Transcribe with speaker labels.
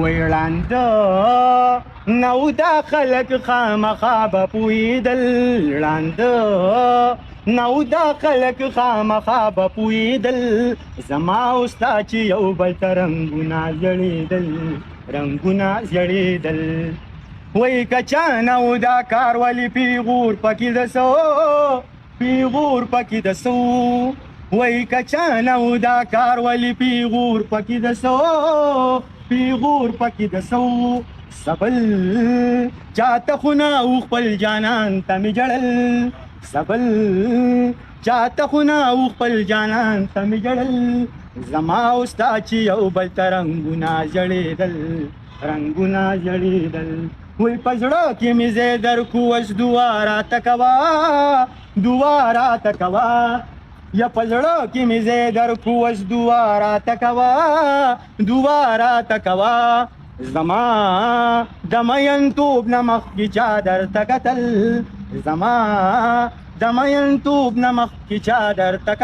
Speaker 1: وړاندې نو دا خلک خامخا به پوهېدل، ړانده نو دا خلک خامخا به پوهېدل، زما او ستا چې یو بل ته رنګونه زړېدل، رنګونه زړېدل. وایي که چا نه و دا کار ولې پیغور پکې د څه پیغور پکې د څه وایي که چا نه و دا کار ولې پیغور پکې د څه پیغور پکې د څه سبل چاته خو نه و خپل جانان ته مې جړل، سبل چاته خو نه و خپل جانان ته مې جړل، زما او ستا چې یو بل ته رنګونه زړېدل، رنګونه زړېدل. وی په زړه کې مې ځای درکو اوس دعا راته کوه، دعا راته کوه، یا په زړه کې مې ځای درکو اوس دعا راته کوه، دعا راته کوه. زما د مینتوب نه مخکې چا درته کتل، زما د مینتوب نه مخکې چا درته کتل.